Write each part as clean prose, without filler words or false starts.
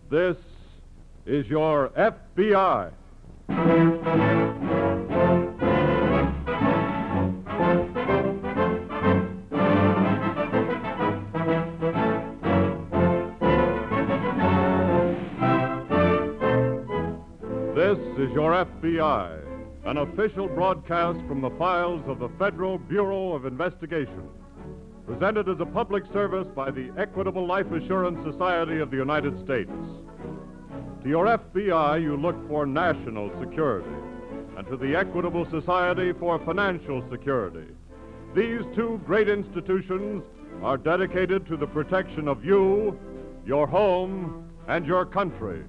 This is your FBI. This is your FBI, an official broadcast from the files of the Federal Bureau of Investigation, presented as a public service by the Equitable Life Assurance Society of the United States. To your FBI, you look for national security, and to the Equitable Society for financial security. These two great institutions are dedicated to the protection of you, your home, and your country.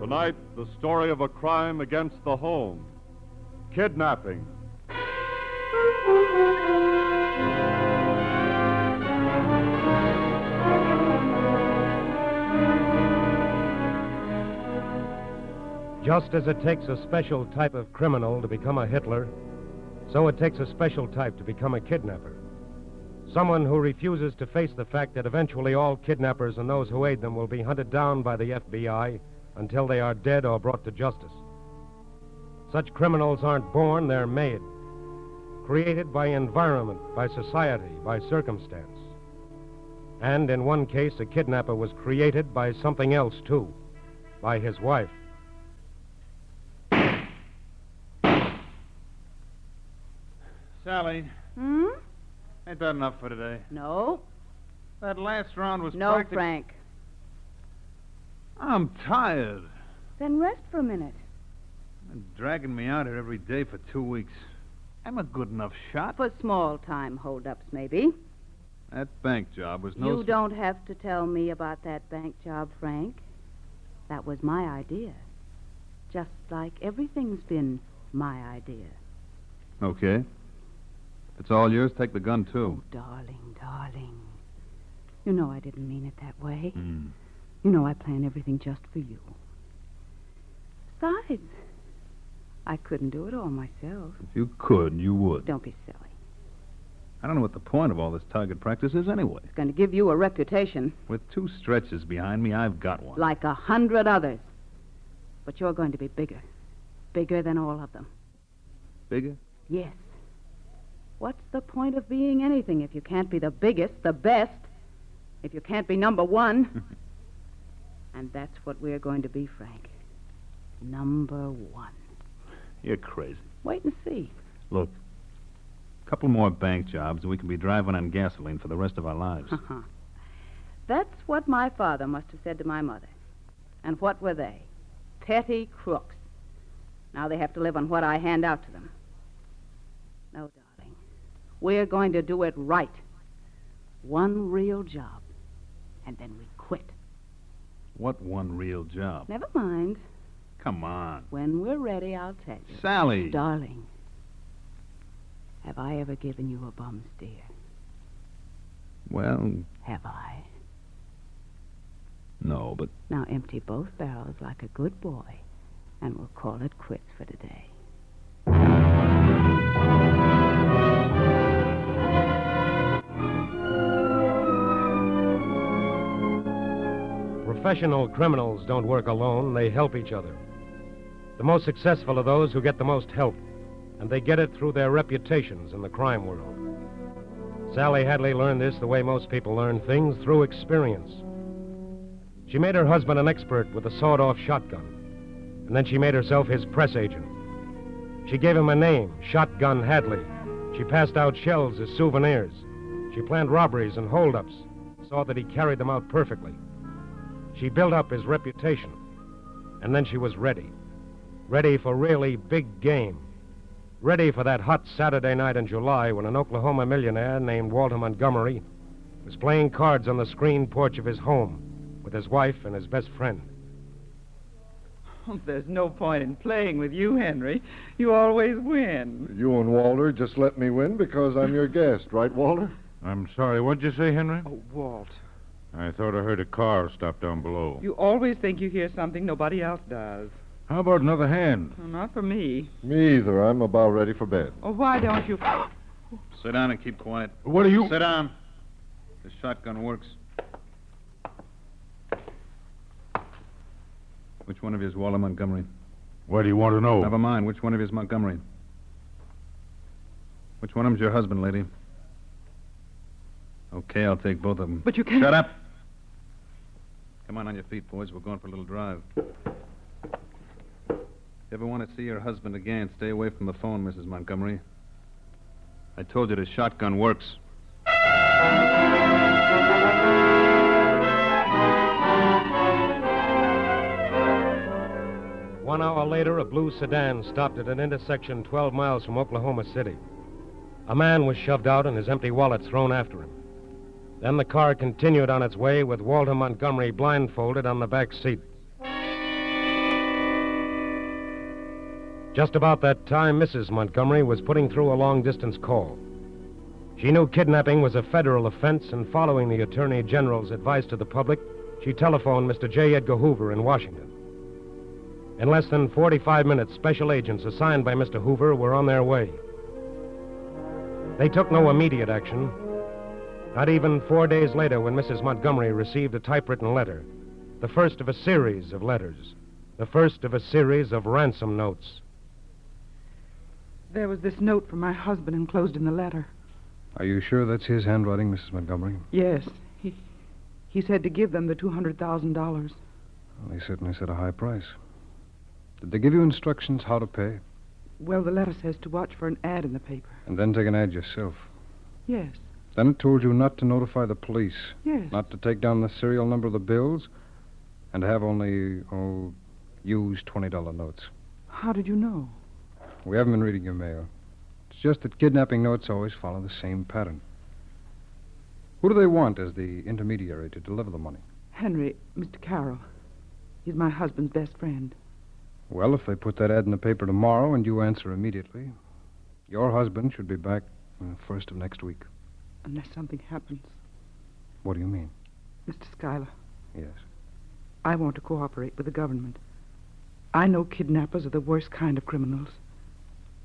Tonight, the story of a crime against the home. Kidnapping. Just as it takes a special type of criminal to become a Hitler, so it takes a special type to become a kidnapper. Someone who refuses to face the fact that eventually all kidnappers and those who aid them will be hunted down by the FBI until they are dead or brought to justice. Such criminals aren't born, they're made. Created by environment, by society, by circumstance. And in one case, a kidnapper was created by something else, too. By his wife. Sally. Ain't that enough for today? No. That last round was No, Frank. I'm tired. Then rest for a minute. Been dragging me out here every day for 2 weeks. I'm a good enough shot. For small-time holdups, maybe. That bank job was no... You don't have to tell me about that bank job, Frank. That was my idea. Just like everything's been my idea. Okay. It's all yours. Take the gun, too. Oh, darling. You know I didn't mean it that way. Mm. You know I plan everything just for you. Besides, I couldn't do it all myself. If you could, you would. Don't be silly. I don't know what the point of all this target practice is anyway. It's going to give you a reputation. With 2 stretches behind me, I've got one. Like 100 others. But you're going to be bigger. Bigger than all of them. Bigger? Yes. What's the point of being anything if you can't be the biggest, the best, if you can't be number one? And that's what we're going to be, Frank. Number one. You're crazy. Wait and see. Look, a couple more bank jobs and we can be driving on gasoline for the rest of our lives. That's what my father must have said to my mother. And what were they? Petty crooks. Now they have to live on what I hand out to them. No, darling. We're going to do it right. One real job. And then we quit. What one real job? Never mind. Come on. When we're ready, I'll tell you. Sally. Darling, have I ever given you a bum steer? Well... Have I? No, but... Now empty both barrels like a good boy, and we'll call it quits for today. Professional criminals don't work alone, they help each other. The most successful are those who get the most help, and they get it through their reputations in the crime world. Sally Hadley learned this the way most people learn things, through experience. She made her husband an expert with a sawed-off shotgun, and then she made herself his press agent. She gave him a name, Shotgun Hadley. She passed out shells as souvenirs. She planned robberies and holdups, saw that he carried them out perfectly. She built up his reputation, and then she was ready. Ready for really big game. Ready for that hot Saturday night in July when an Oklahoma millionaire named Walter Montgomery was playing cards on the screen porch of his home with his wife and his best friend. Oh, there's no point in playing with you, Henry. You always win. You and Walter just let me win because I'm your guest, right, Walter? I'm sorry, what'd you say, Henry? Oh, Walt. I thought I heard a car stop down below. You always think you hear something nobody else does. How about another hand? Well, not for me. Me either. I'm about ready for bed. Oh, why don't you... Sit down and keep quiet. What are you... Sit down. The shotgun works. Which one of you is Walter Montgomery? What do you want to know? Never mind. Which one of you is Montgomery? Which one of them's your husband, lady? Okay, I'll take both of them. But you can't... Shut up. Come on your feet, boys. We're going for a little drive. If you ever want to see your husband again, stay away from the phone, Mrs. Montgomery. I told you the shotgun works. 1 hour later, a blue sedan stopped at an intersection 12 miles from Oklahoma City. A man was shoved out and his empty wallet thrown after him. Then the car continued on its way with Walter Montgomery blindfolded on the back seat. Just about that time, Mrs. Montgomery was putting through a long-distance call. She knew kidnapping was a federal offense, and following the Attorney General's advice to the public, she telephoned Mr. J. Edgar Hoover in Washington. In less than 45 minutes, special agents assigned by Mr. Hoover were on their way. They took no immediate action. Not even 4 days later, when Mrs. Montgomery received a typewritten letter, the first of a series of letters, the first of a series of ransom notes. There was this note from my husband enclosed in the letter. Are you sure that's his handwriting, Mrs. Montgomery? Yes. He said to give them the $200,000. Well, he certainly set a high price. Did they give you instructions how to pay? Well, the letter says to watch for an ad in the paper. And then take an ad yourself? Yes. Then it told you not to notify the police? Yes. Not to take down the serial number of the bills? And to have only, used $20 notes? How did you know? We haven't been reading your mail. It's just that kidnapping notes always follow the same pattern. Who do they want as the intermediary to deliver the money? Henry, Mr. Carroll. He's my husband's best friend. Well, if they put that ad in the paper tomorrow and you answer immediately, your husband should be back first of next week. Unless something happens. What do you mean? Mr. Schuyler. Yes. I want to cooperate with the government. I know kidnappers are the worst kind of criminals.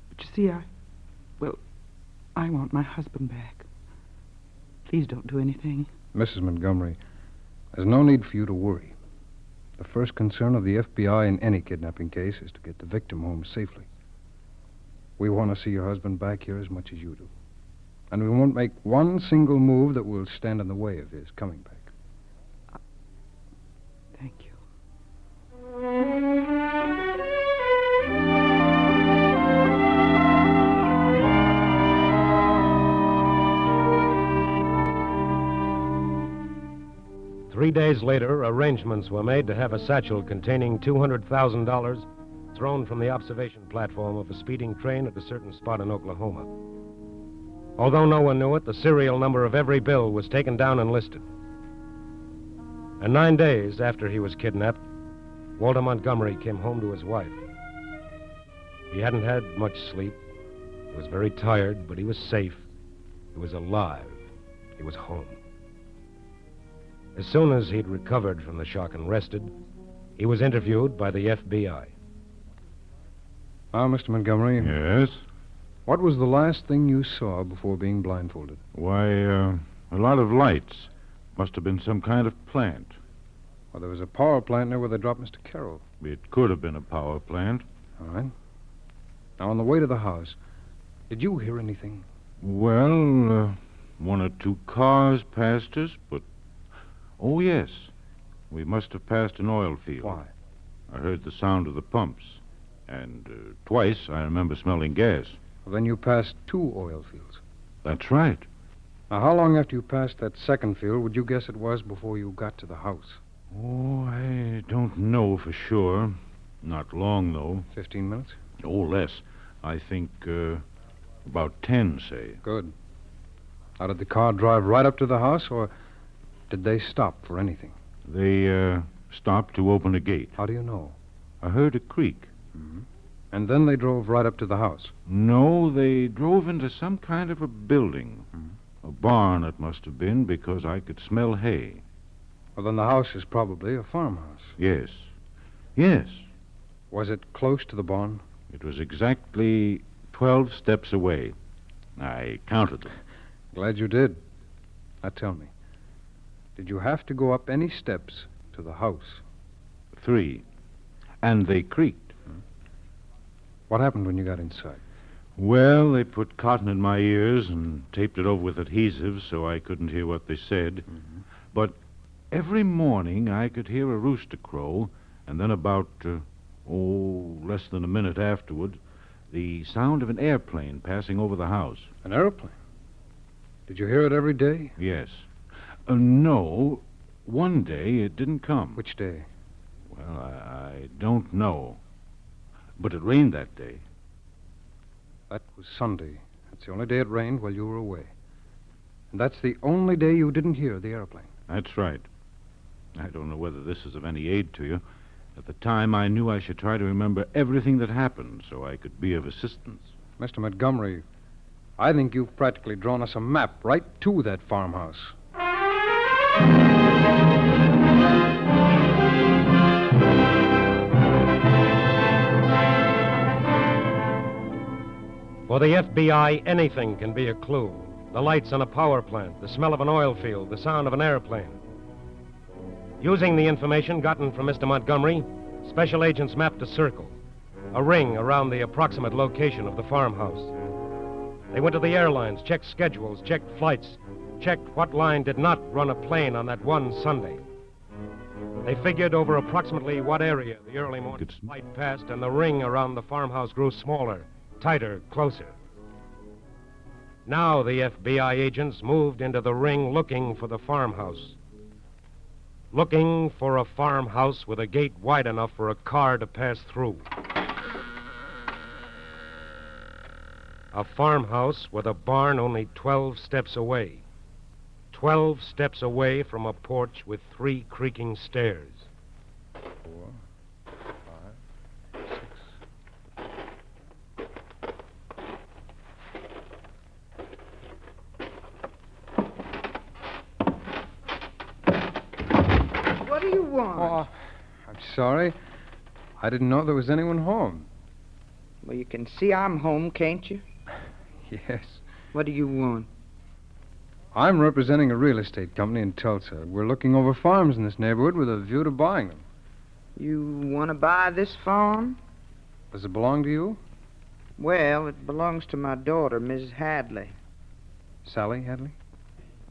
But you see, I want my husband back. Please don't do anything. Mrs. Montgomery, there's no need for you to worry. The first concern of the FBI in any kidnapping case is to get the victim home safely. We want to see your husband back here as much as you do. And we won't make one single move that will stand in the way of his coming back. Thank you. 3 days later, arrangements were made to have a satchel containing $200,000 thrown from the observation platform of a speeding train at a certain spot in Oklahoma. Although no one knew it, the serial number of every bill was taken down and listed. And 9 days after he was kidnapped, Walter Montgomery came home to his wife. He hadn't had much sleep. He was very tired, but he was safe. He was alive. He was home. As soon as he'd recovered from the shock and rested, he was interviewed by the FBI. Now, Mr. Montgomery. Yes? What was the last thing you saw before being blindfolded? Why, a lot of lights. Must have been some kind of plant. Well, there was a power plant near where they dropped Mr. Carroll. It could have been a power plant. All right. Now, on the way to the house, did you hear anything? Well, one or two cars passed us, but... Oh, yes. We must have passed an oil field. Why? I heard the sound of the pumps. And twice I remember smelling gas. Well, then you passed 2 oil fields. That's right. Now, how long after you passed that second field would you guess it was before you got to the house? Oh, I don't know for sure. Not long, though. 15 minutes? Oh, less. I think about 10, say. Good. Now, did the car drive right up to the house, or did they stop for anything? They stopped to open a gate. How do you know? I heard a creak. Mm-hmm. And then they drove right up to the house? No, they drove into some kind of a building. Mm-hmm. A barn, it must have been, because I could smell hay. Well, then the house is probably a farmhouse. Yes. Yes. Was it close to the barn? It was exactly 12 steps away. I counted them. Glad you did. Now tell me, did you have to go up any steps to the house? 3. And they creaked. What happened when you got inside? Well, they put cotton in my ears and taped it over with adhesive so I couldn't hear what they said. Mm-hmm. But every morning I could hear a rooster crow, and then about, less than a minute afterward, the sound of an airplane passing over the house. An airplane? Did you hear it every day? Yes. No, one day it didn't come. Which day? Well, I don't know. But it rained that day. That was Sunday. That's the only day it rained while you were away. And that's the only day you didn't hear the airplane. That's right. I don't know whether this is of any aid to you. At the time, I knew I should try to remember everything that happened so I could be of assistance. Mr. Montgomery, I think you've practically drawn us a map right to that farmhouse. For the FBI, anything can be a clue. The lights on a power plant, the smell of an oil field, the sound of an airplane. Using the information gotten from Mr. Montgomery, special agents mapped a circle, a ring around the approximate location of the farmhouse. They went to the airlines, checked schedules, checked flights, checked what line did not run a plane on that one Sunday. They figured over approximately what area the early morning flight passed, and the ring around the farmhouse grew smaller, tighter, closer. Now the FBI agents moved into the ring looking for the farmhouse. Looking for a farmhouse with a gate wide enough for a car to pass through. A farmhouse with a barn only 12 steps away. 12 steps away from a porch with 3 creaking stairs. 4, 5, 6. What do you want? Oh, I'm sorry. I didn't know there was anyone home. Well, you can see I'm home, can't you? Yes. What do you want? I'm representing a real estate company in Tulsa. We're looking over farms in this neighborhood with a view to buying them. You want to buy this farm? Does it belong to you? Well, it belongs to my daughter, Mrs. Hadley. Sally Hadley?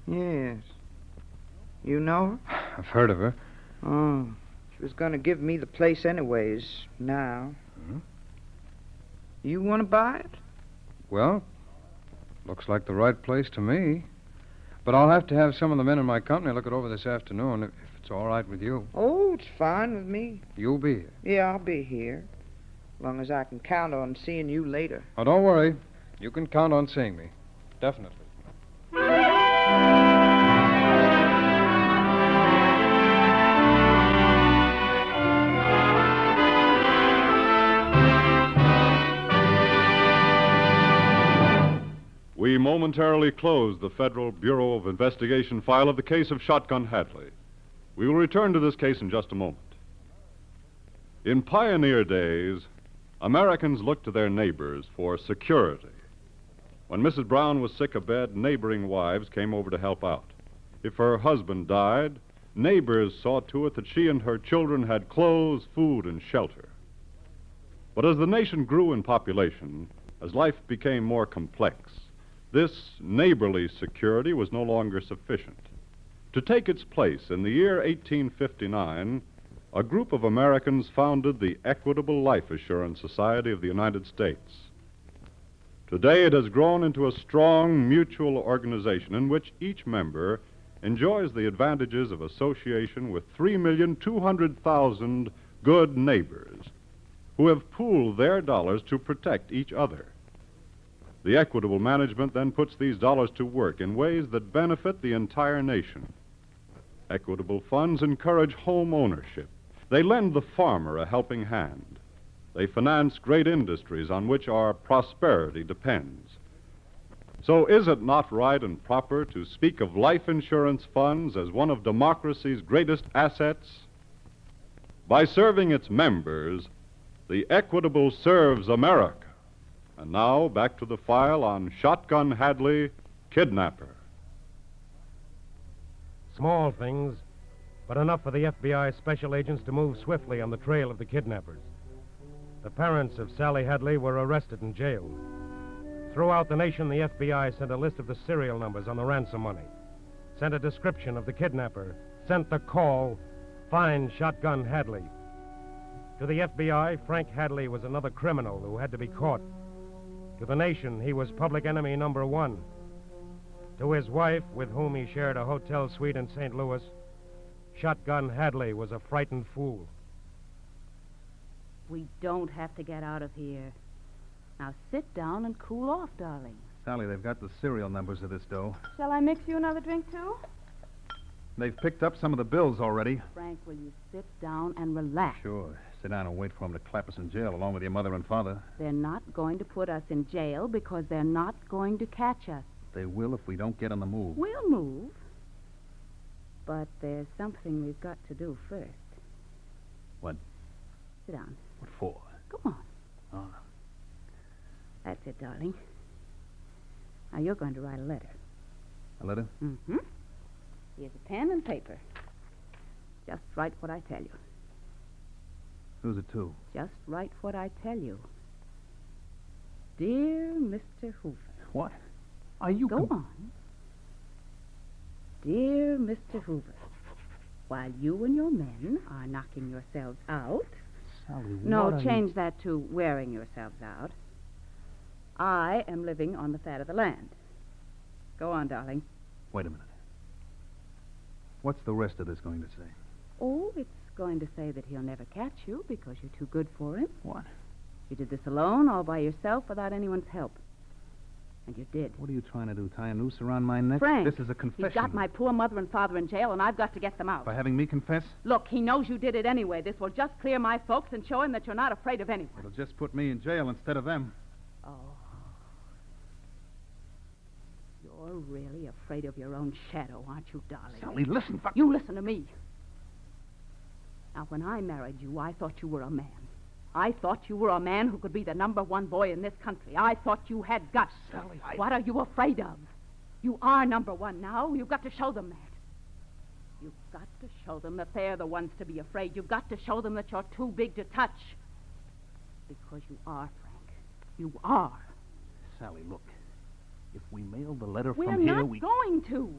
Yes. You know her? I've heard of her. Oh. She was going to give me the place anyways, now. Hmm? You want to buy it? Well, looks like the right place to me. But I'll have to have some of the men in my company look it over this afternoon, if it's all right with you. Oh, it's fine with me. You'll be here. Yeah, I'll be here. As long as I can count on seeing you later. Oh, don't worry. You can count on seeing me. Definitely. We momentarily close the Federal Bureau of Investigation file of the case of Shotgun Hadley. We will return to this case in just a moment. In pioneer days, Americans looked to their neighbors for security. When Mrs. Brown was sick abed, neighboring wives came over to help out. If her husband died, neighbors saw to it that she and her children had clothes, food, and shelter. But as the nation grew in population, as life became more complex, this neighborly security was no longer sufficient. To take its place, in the year 1859, a group of Americans founded the Equitable Life Assurance Society of the United States. Today it has grown into a strong mutual organization in which each member enjoys the advantages of association with 3,200,000 good neighbors who have pooled their dollars to protect each other. The equitable management then puts these dollars to work in ways that benefit the entire nation. Equitable funds encourage home ownership. They lend the farmer a helping hand. They finance great industries on which our prosperity depends. So is it not right and proper to speak of life insurance funds as one of democracy's greatest assets? By serving its members, the Equitable serves America. And now, back to the file on Shotgun Hadley, Kidnapper. Small things, but enough for the FBI special agents to move swiftly on the trail of the kidnappers. The parents of Sally Hadley were arrested and jailed. Throughout the nation, the FBI sent a list of the serial numbers on the ransom money, sent a description of the kidnapper, sent the call, "Find Shotgun Hadley." To the FBI, Frank Hadley was another criminal who had to be caught. To the nation, he was public enemy number one. To his wife, with whom he shared a hotel suite in St. Louis, Shotgun Hadley was a frightened fool. We don't have to get out of here. Now sit down and cool off, darling. Sally, they've got the serial numbers of this dough. Shall I mix you another drink, too? They've picked up some of the bills already. Frank, will you sit down and relax? Sure. Sit down and wait for them to clap us in jail along with your mother and father. They're not going to put us in jail because they're not going to catch us. They will if we don't get on the move. We'll move. But there's something we've got to do first. What? Sit down. What for? Come on. Oh. That's it, darling. Now, you're going to write a letter. A letter? Mm-hmm. Here's a pen and paper. Just write what I tell you. Who's it to? Just write what I tell you. Dear Mr. Hoover. What? Are you... Go on. Dear Mr. Hoover, while you and your men are knocking yourselves out... Sally, No, change that to wearing yourselves out. I am living on the fat of the land. Go on, darling. Wait a minute. What's the rest of this going to say? Oh, it's going to say that he'll never catch you because you're too good for him. What? You did this alone, all by yourself, without anyone's help. And you did. What are you trying to do, tie a noose around my neck? Frank, This is a confession. he's got my poor mother and father in jail, and I've got to get them out. By having me confess? Look, he knows you did it anyway. This will just clear my folks and show him that you're not afraid of anyone. It'll just put me in jail instead of them. Oh. You're really afraid of your own shadow, aren't you, darling? Sally, listen. You listen to me. Now, when I married you, I thought you were a man. I thought you were a man who could be the number one boy in this country. I thought you had guts. Sally, What are you afraid of? You are number one now. You've got to show them that. You've got to show them that they're the ones to be afraid. You've got to show them that you're too big to touch. Because you are, Frank. You are. Sally, look. If we mail the letter We're from here, not going to.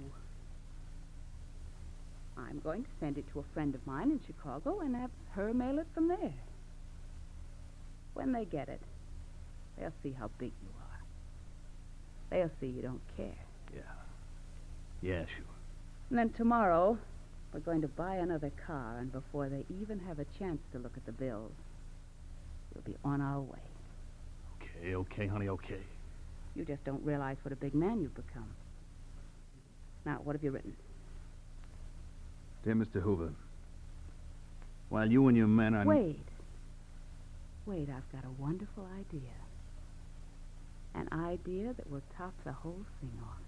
I'm going to send it to a friend of mine in Chicago and have her mail it from there. When they get it, they'll see how big you are. They'll see you don't care. Yeah, sure. And then tomorrow, we're going to buy another car, and before they even have a chance to look at the bills, we'll be on our way. Okay, honey, okay. You just don't realize what a big man you've become. Now, what have you written? Dear Mr. Hoover, while you and your men are... Wait, I've got a wonderful idea. An idea that will top the whole thing off.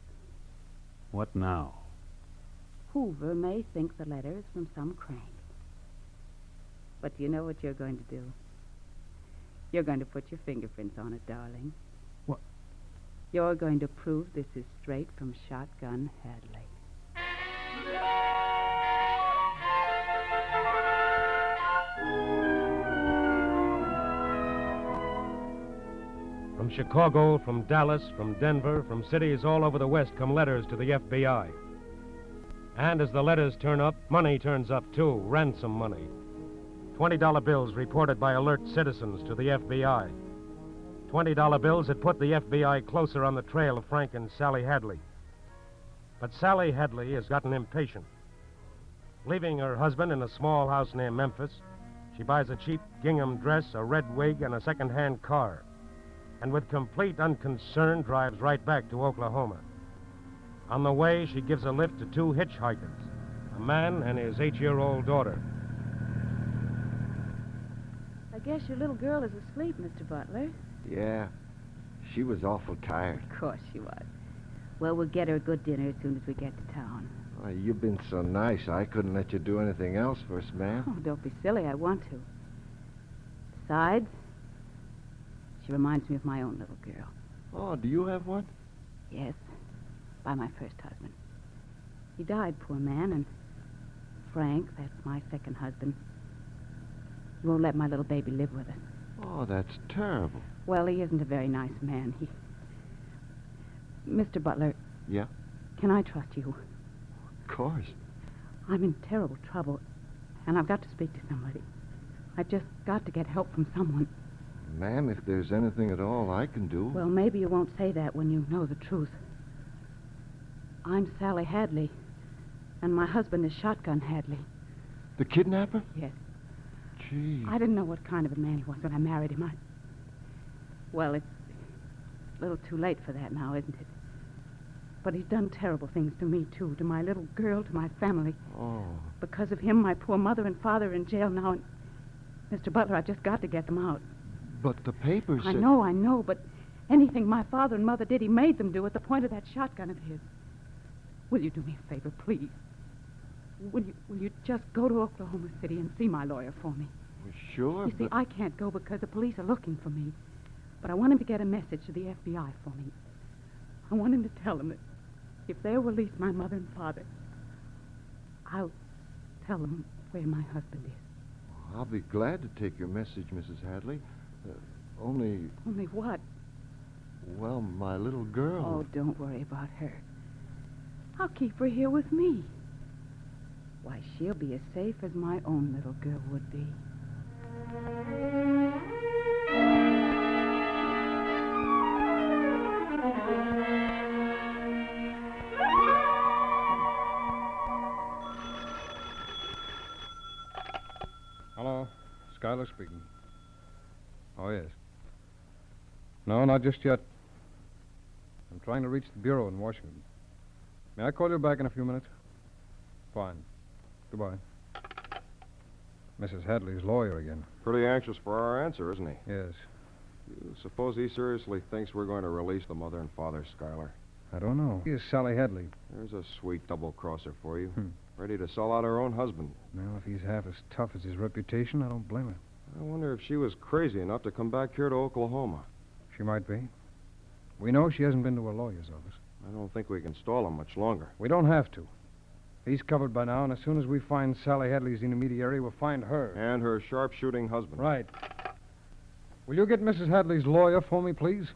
What now? Hoover may think the letter is from some crank. But do you know what you're going to do? You're going to put your fingerprints on it, darling. What? You're going to prove this is straight from Shotgun Hadley. From Chicago, from Dallas, from Denver, from cities all over the West come letters to the FBI. And as the letters turn up, money turns up too, ransom money. $20 bills reported by alert citizens to the FBI. $20 bills that put the FBI closer on the trail of Frank and Sally Hadley. But Sally Hadley has gotten impatient. Leaving her husband in a small house near Memphis, she buys a cheap gingham dress, a red wig, and a second-hand car. And with complete unconcern drives right back to Oklahoma. On the way, she gives a lift to two hitchhikers, a man and his 8-year-old daughter. I guess your little girl is asleep, Mr. Butler. Yeah, she was awful tired. Of course she was. Well, we'll get her a good dinner as soon as we get to town. Oh, you've been so nice, I couldn't let you do anything else, First Man. Oh, don't be silly. I want to. Besides, She reminds me of my own little girl. Oh, do you have one? Yes, by my first husband. He died, poor man, and Frank, that's my second husband, he won't let my little baby live with us. Oh, that's terrible. Well, he isn't a very nice man. Mr. Butler. Yeah? Can I trust you? Of course. I'm in terrible trouble, and I've got to speak to somebody. I've just got to get help from someone. Ma'am, if there's anything at all I can do... Well, maybe you won't say that when you know the truth. I'm Sally Hadley, and my husband is Shotgun Hadley. The kidnapper? Yes. Gee. I didn't know what kind of a man he was when I married him. Well, it's a little too late for that now, isn't it? But he's done terrible things to me, too, to my little girl, to my family. Oh. Because of him, my poor mother and father are in jail now, and Mr. Butler, I've just got to get them out. But the papers I said... know, but anything my father and mother did, he made them do at the point of that shotgun of his. Will you do me a favor, please? Will you just go to Oklahoma City and see my lawyer for me? Well, sure, You see, I can't go because the police are looking for me. But I want him to get a message to the FBI for me. I want him to tell them that if they'll release my mother and father, I'll tell them where my husband is. I'll be glad to take your message, Mrs. Hadley. Only... Only what? Well, my little girl... Oh, don't worry about her. I'll keep her here with me. Why, she'll be as safe as my own little girl would be. Hello. Schuyler speaking. Oh, yes. No, not just yet. I'm trying to reach the bureau in Washington. May I call you back in a few minutes? Fine. Goodbye. Mrs. Hadley's lawyer again. Pretty anxious for our answer, isn't he? Yes. You suppose he seriously thinks we're going to release the mother and father, Schuyler? I don't know. Here's Sally Hadley. There's a sweet double-crosser for you. Ready to sell out her own husband. Now, if he's half as tough as his reputation, I don't blame her. I wonder if she was crazy enough to come back here to Oklahoma. She might be. We know she hasn't been to a lawyer's office. I don't think we can stall him much longer. We don't have to. He's covered by now, and as soon as we find Sally Hadley's intermediary, we'll find her. And her sharpshooting husband. Right. Will you get Mrs. Hadley's lawyer for me, please?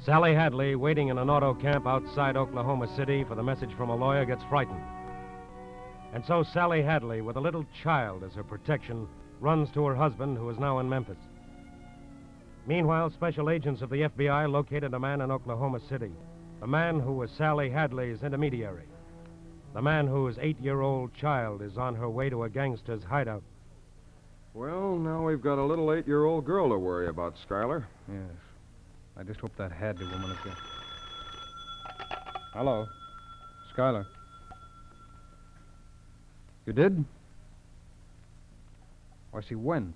Sally Hadley, waiting in an auto camp outside Oklahoma City for the message from a lawyer, gets frightened. And so Sally Hadley, with a little child as her protection, runs to her husband, who is now in Memphis. Meanwhile, special agents of the FBI located a man in Oklahoma City, a man who was Sally Hadley's intermediary, the man whose 8-year-old child is on her way to a gangster's hideout. Well, now we've got a little 8-year-old girl to worry about, Schuyler. Yes. I just hope that Hadley woman is good. Hello. Schuyler. You did? I see when.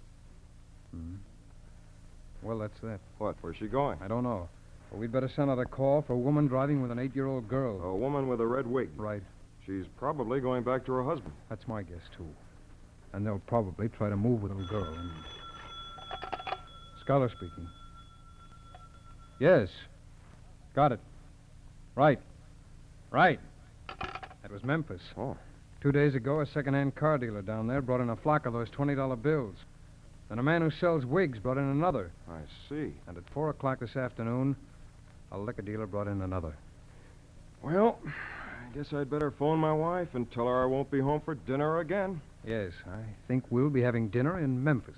Well, that's that. What, where's she going? I don't know. But we'd better send out a call for a woman driving with an 8-year-old girl. A woman with a red wig. Right. She's probably going back to her husband. That's my guess, too. And they'll probably try to move with a little girl. Schuyler speaking. Yes. Got it. Right. That was Memphis. Oh. 2 days ago, a second-hand car dealer down there brought in a flock of those $20 bills. Then a man who sells wigs brought in another. I see. And at 4 o'clock this afternoon, a liquor dealer brought in another. Well, I guess I'd better phone my wife and tell her I won't be home for dinner again. Yes, I think we'll be having dinner in Memphis.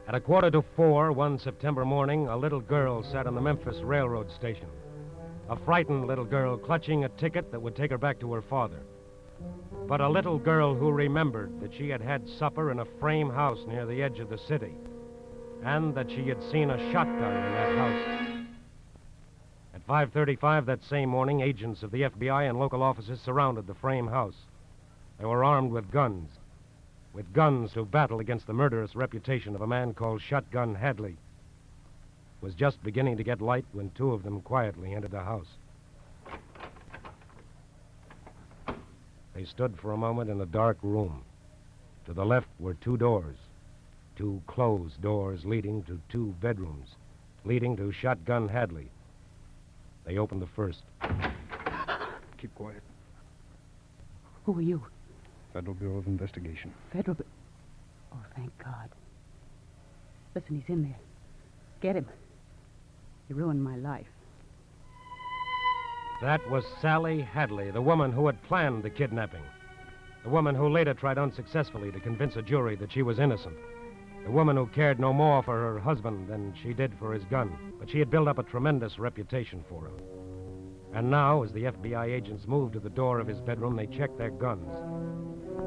At 3:45 one September morning, a little girl sat on the Memphis railroad station. A frightened little girl clutching a ticket that would take her back to her father. But a little girl who remembered that she had had supper in a frame house near the edge of the city, and that she had seen a shotgun in that house. At 5:35 that same morning, agents of the FBI and local officers surrounded the frame house. They were armed with guns to battle against the murderous reputation of a man called Shotgun Hadley. was just beginning to get light when two of them quietly entered the house. They stood for a moment in a dark room. To the left were two doors, two closed doors leading to two bedrooms, leading to Shotgun Hadley. They opened the first. Keep quiet. Who are you? Federal Bureau of Investigation. Oh, thank God. Listen, he's in there. Get him. He ruined my life. That was Sally Hadley, the woman who had planned the kidnapping. The woman who later tried unsuccessfully to convince a jury that she was innocent. The woman who cared no more for her husband than she did for his gun. But she had built up a tremendous reputation for him. And now, as the FBI agents moved to the door of his bedroom, they checked their guns.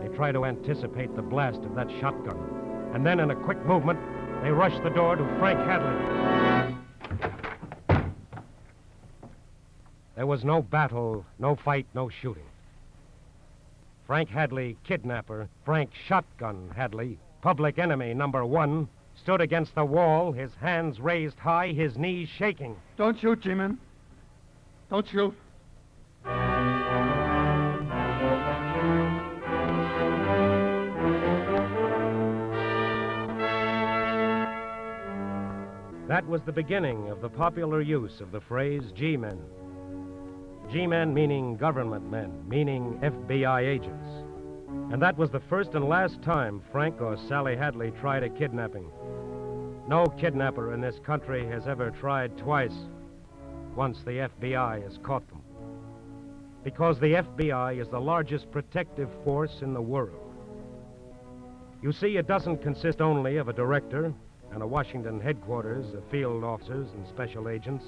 They tried to anticipate the blast of that shotgun. And then, in a quick movement, they rushed the door to Frank Hadley. There was no battle, no fight, no shooting. Frank Hadley, kidnapper, Frank Shotgun Hadley, public enemy number one, stood against the wall, his hands raised high, his knees shaking. Don't shoot, G-Man. Don't shoot. That was the beginning of the popular use of the phrase G-men. G-men meaning government men, meaning FBI agents. And that was the first and last time Frank or Sally Hadley tried a kidnapping. No kidnapper in this country has ever tried twice, once the FBI has caught them. Because the FBI is the largest protective force in the world. You see, it doesn't consist only of a director and a Washington headquarters of field officers and special agents.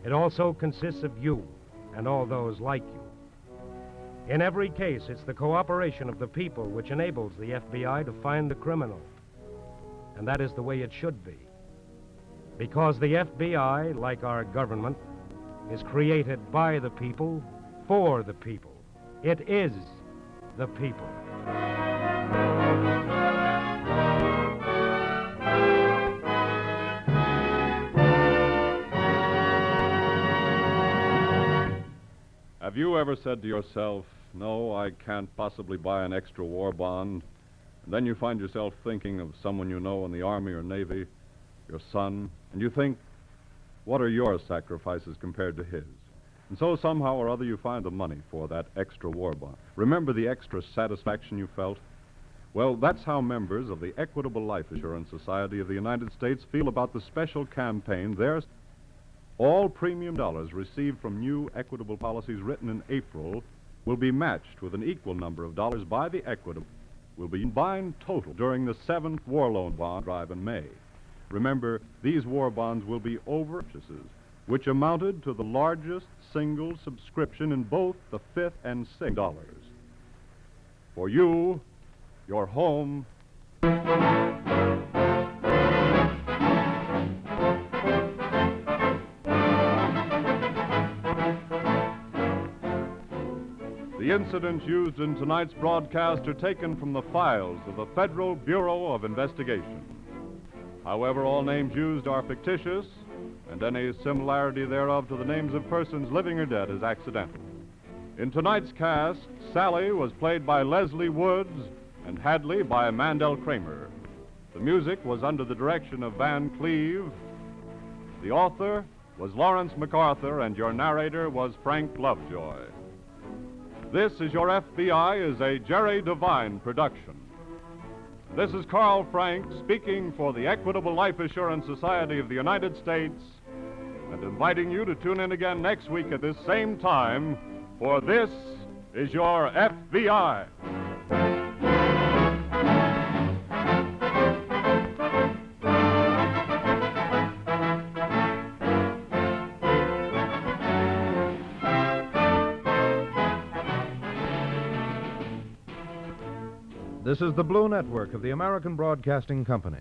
It also consists of you and all those like you. In every case, it's the cooperation of the people which enables the FBI to find the criminal. And that is the way it should be. Because the FBI, like our government, is created by the people, for the people. It is the people. Have you ever said to yourself, no, I can't possibly buy an extra war bond? And then you find yourself thinking of someone you know in the Army or Navy, your son, and you think, what are your sacrifices compared to his? And so somehow or other you find the money for that extra war bond. Remember the extra satisfaction you felt? Well, that's how members of the Equitable Life Assurance Society of the United States feel about the special campaign theirs. All premium dollars received from new Equitable policies written in April will be matched with an equal number of dollars by the Equitable. Will be combined total during the 7th war loan bond drive in May. Remember, these war bonds will be over purchases, which amounted to the largest single subscription in both the 5th and 6th dollars. For you, your home. The incidents used in tonight's broadcast are taken from the files of the Federal Bureau of Investigation. However, all names used are fictitious, and any similarity thereof to the names of persons living or dead is accidental. In tonight's cast, Sally was played by Leslie Woods and Hadley by Mandel Kramer. The music was under the direction of Van Cleve. The author was Lawrence MacArthur, and your narrator was Frank Lovejoy. This is Your FBI is a Jerry Devine production. This is Carl Frank speaking for the Equitable Life Assurance Society of the United States and inviting you to tune in again next week at this same time for This is Your FBI. This is the Blue Network of the American Broadcasting Company.